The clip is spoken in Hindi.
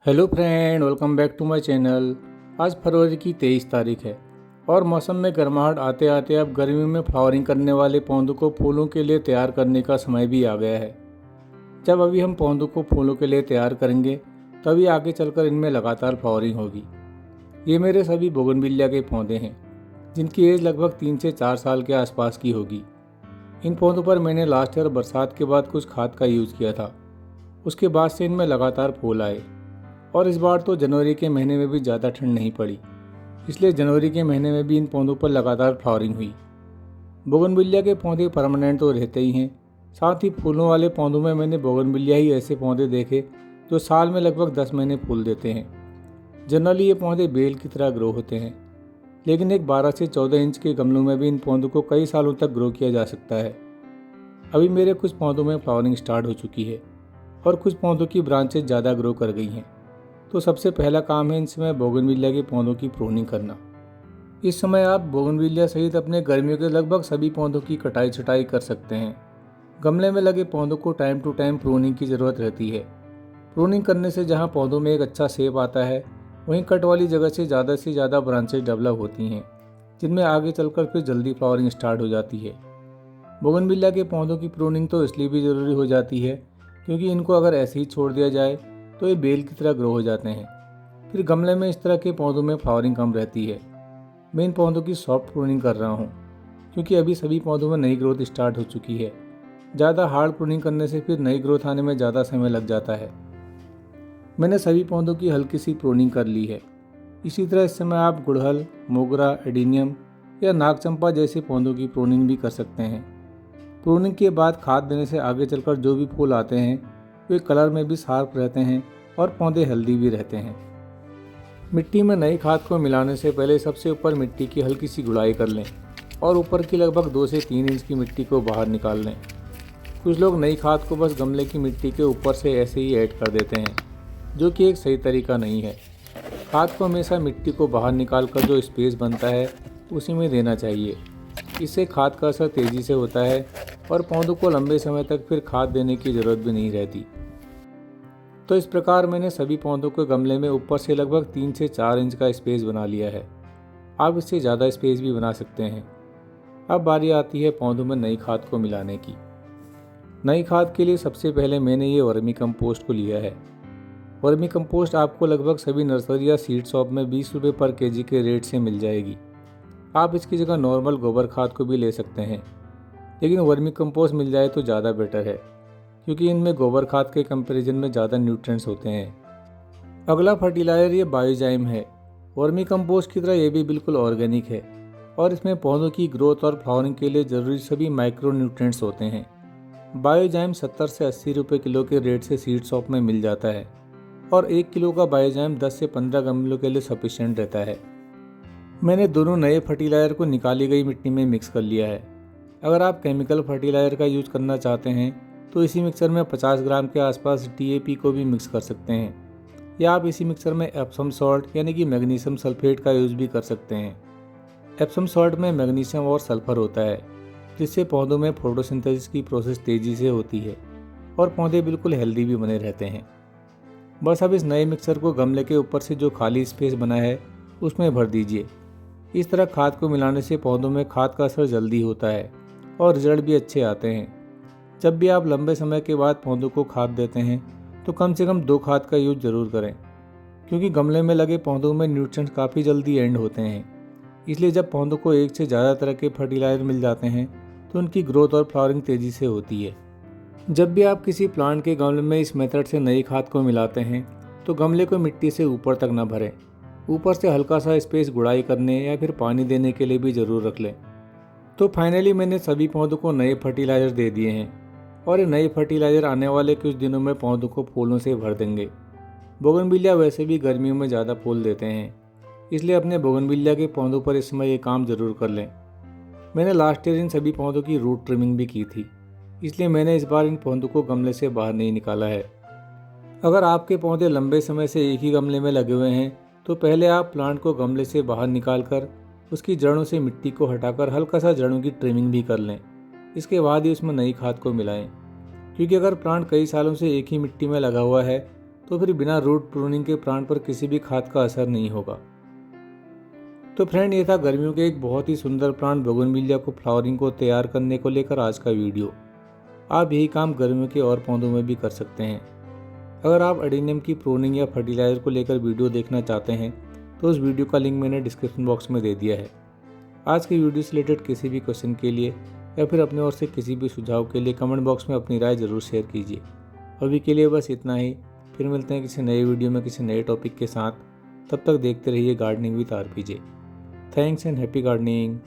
Hello friend, welcome back to my channel. आज फरवरी की 23 तारीख है और मौसम में गर्माहट आते आते अब गर्मी में फ्लावरिंग करने वाले पौधों को फूलों के लिए तैयार करने का समय भी आ गया है। जब अभी हम पौधों को फूलों के लिए तैयार करेंगे तभी आगे चलकर इनमें लगातार फ्लावरिंग होगी। ये मेरे सभी बोगनविलिया के पौधे हैं जिनकी एज लगभग 3 से 4 साल के आसपास की होगी। इन पौधों पर मैंने लास्ट ईयर बरसात के बाद कुछ खाद का यूज़ किया था। उसके बाद से इनमें लगातार फूल आए और इस बार तो जनवरी के महीने में भी ज़्यादा ठंड नहीं पड़ी, इसलिए जनवरी के महीने में भी इन पौधों पर लगातार फ्लावरिंग हुई। बोगनविलिया के पौधे परमानेंट तो रहते ही हैं, साथ ही फूलों वाले पौधों में मैंने बोगनविलिया ही ऐसे पौधे देखे जो साल में लगभग 10 महीने फूल देते हैं। जनरली ये पौधे बेल की तरह ग्रो होते हैं, लेकिन एक 12 से 14 इंच के गमलों में भी इन पौधों को कई सालों तक ग्रो किया जा सकता है। अभी मेरे कुछ पौधों में फ्लावरिंग स्टार्ट हो चुकी है और कुछ पौधों की ब्रांचेज ज़्यादा ग्रो कर गई हैं। तो सबसे पहला काम है इन समय बोगनविलिया के पौधों की प्रूनिंग करना। इस समय आप बोगनविलिया सहित अपने गर्मियों के लगभग सभी पौधों की कटाई छटाई कर सकते हैं। गमले में लगे पौधों को टाइम टू टाइम प्रूनिंग की ज़रूरत रहती है। प्रूनिंग करने से जहां पौधों में एक अच्छा शेप आता है, वहीं कट वाली जगह से ज़्यादा ब्रांचेज डेवलप होती हैं, जिनमें आगे चलकर फिर जल्दी फ्लावरिंग स्टार्ट हो जाती है। बोगनविलिया के पौधों की प्रूनिंग तो इसलिए भी ज़रूरी हो जाती है क्योंकि इनको अगर ऐसे ही छोड़ दिया जाए तो ये बेल की तरह ग्रो हो जाते हैं। फिर गमले में इस तरह के पौधों में फ्लावरिंग कम रहती है। मैं इन पौधों की सॉफ्ट प्रूनिंग कर रहा हूँ क्योंकि अभी सभी पौधों में नई ग्रोथ स्टार्ट हो चुकी है। ज़्यादा हार्ड प्रूनिंग करने से फिर नई ग्रोथ आने में ज़्यादा समय लग जाता है। मैंने सभी पौधों की हल्की सी प्रूनिंग कर ली है। इसी तरह इस समय आप गुड़हल, मोगरा, एडीनियम या नागचंपा जैसे पौधों की प्रूनिंग भी कर सकते हैं। प्रूनिंग के बाद खाद देने से आगे चलकर जो भी फूल आते हैं वे कलर में भी शार्प रहते हैं और पौधे हेल्दी भी रहते हैं। मिट्टी में नई खाद को मिलाने से पहले सबसे ऊपर मिट्टी की हल्की सी गुड़ाई कर लें और ऊपर की लगभग 2 से 3 इंच की मिट्टी को बाहर निकाल लें। कुछ लोग नई खाद को बस गमले की मिट्टी के ऊपर से ऐसे ही ऐड कर देते हैं, जो कि एक सही तरीका नहीं है। खाद को हमेशा मिट्टी को बाहर निकाल कर जो स्पेस बनता है उसी में देना चाहिए। इससे खाद का असर तेज़ी से होता है और पौधों को लंबे समय तक फिर खाद देने की ज़रूरत भी नहीं रहती। तो इस प्रकार मैंने सभी पौधों के गमले में ऊपर से लगभग 3 से 4 इंच का स्पेस बना लिया है। आप इससे ज़्यादा स्पेस भी बना सकते हैं। अब बारी आती है पौधों में नई खाद को मिलाने की। नई खाद के लिए सबसे पहले मैंने ये वर्मी कंपोस्ट को लिया है। वर्मी कंपोस्ट आपको लगभग सभी नर्सरी या सीड शॉप में 20 रुपये पर केजी के रेट से मिल जाएगी। आप इसकी जगह नॉर्मल गोबर खाद को भी ले सकते हैं, लेकिन वर्मी कंपोस्ट मिल जाए तो ज़्यादा बेटर है क्योंकि इनमें गोबर खाद के कंपैरिजन में ज़्यादा न्यूट्रिएंट्स होते हैं। अगला फर्टिलाइज़र ये बायोजाइम है। वर्मी कंपोस्ट की तरह ये भी बिल्कुल ऑर्गेनिक है और इसमें पौधों की ग्रोथ और फ्लावरिंग के लिए ज़रूरी सभी माइक्रो न्यूट्रिएंट्स होते हैं। बायोजाइम 70 से 80 रुपये किलो के रेट से सीड शॉप में मिल जाता है और 1 किलो का बायोजाइम 10 से 15 गमलों के लिए सफिशिएंट रहता है। मैंने दोनों नए फर्टिलाइज़र को निकाली गई मिट्टी में मिक्स कर लिया है। अगर आप केमिकल फर्टिलाइज़र का यूज़ करना चाहते हैं तो इसी मिक्सर में 50 ग्राम के आसपास DAP को भी मिक्स कर सकते हैं, या आप इसी मिक्सर में एप्सम सॉल्ट यानी कि मैग्नीशियम सल्फेट का यूज़ भी कर सकते हैं। एप्सम सॉल्ट में मैग्नीशियम और सल्फर होता है, जिससे पौधों में फोटोसिंथेसिस की प्रोसेस तेज़ी से होती है और पौधे बिल्कुल हेल्दी भी बने रहते हैं। बस अब इस नए मिक्सर को गमले के ऊपर से जो खाली स्पेस बना है उसमें भर दीजिए। इस तरह खाद को मिलाने से पौधों में खाद का असर जल्दी होता है और रिजल्ट भी अच्छे आते हैं। जब भी आप लंबे समय के बाद पौधों को खाद देते हैं तो कम से कम 2 खाद का यूज ज़रूर करें, क्योंकि गमले में लगे पौधों में न्यूट्रिएंट्स काफ़ी जल्दी एंड होते हैं। इसलिए जब पौधों को एक से ज़्यादा तरह के फर्टिलाइजर मिल जाते हैं तो उनकी ग्रोथ और फ्लावरिंग तेज़ी से होती है। जब भी आप किसी प्लांट के गमले में इस मेथड से नई खाद को मिलाते हैं तो गमले को मिट्टी से ऊपर तक ना भरें। ऊपर से हल्का सा स्पेस गुड़ाई करने या फिर पानी देने के लिए भी ज़रूर रख लें। तो फाइनली मैंने सभी पौधों को नए फर्टिलाइज़र दे दिए हैं और ये नए फर्टिलाइज़र आने वाले कुछ दिनों में पौधों को फूलों से भर देंगे। बोगनविलिया वैसे भी गर्मियों में ज़्यादा फूल देते हैं, इसलिए अपने बोगनविलिया के पौधों पर इस समय ये काम ज़रूर कर लें। मैंने लास्ट ईयर इन सभी पौधों की रूट ट्रिमिंग भी की थी, इसलिए मैंने इस बार इन पौधों को गमले से बाहर नहीं निकाला है। अगर आपके पौधे लंबे समय से एक ही गमले में लगे हुए हैं तो पहले आप प्लांट को गमले से बाहर निकाल कर उसकी जड़ों से मिट्टी को हटाकर हल्का सा जड़ों की ट्रिमिंग भी कर लें। इसके बाद ही उसमें नई खाद को मिलाएं, क्योंकि अगर प्लांट कई सालों से एक ही मिट्टी में लगा हुआ है तो फिर बिना रूट प्रूनिंग के प्लांट पर किसी भी खाद का असर नहीं होगा। तो फ्रेंड, ये था गर्मियों के एक बहुत ही सुंदर प्लांट बोगनविलिया को फ्लावरिंग को तैयार करने को लेकर आज का वीडियो। आप यही काम गर्मियों के और पौधों में भी कर सकते हैं। अगर आप एडेनियम की प्रूनिंग या फर्टिलाइजर को लेकर वीडियो देखना चाहते हैं तो उस वीडियो का लिंक मैंने डिस्क्रिप्शन बॉक्स में दे दिया है। आज की वीडियो से रिलेटेड किसी भी क्वेश्चन के लिए या फिर अपने ओर से किसी भी सुझाव के लिए कमेंट बॉक्स में अपनी राय ज़रूर शेयर कीजिए। अभी के लिए बस इतना ही। फिर मिलते हैं किसी नए वीडियो में किसी नए टॉपिक के साथ। तब तक देखते रहिए gardening with RPJ. Thanks and happy gardening.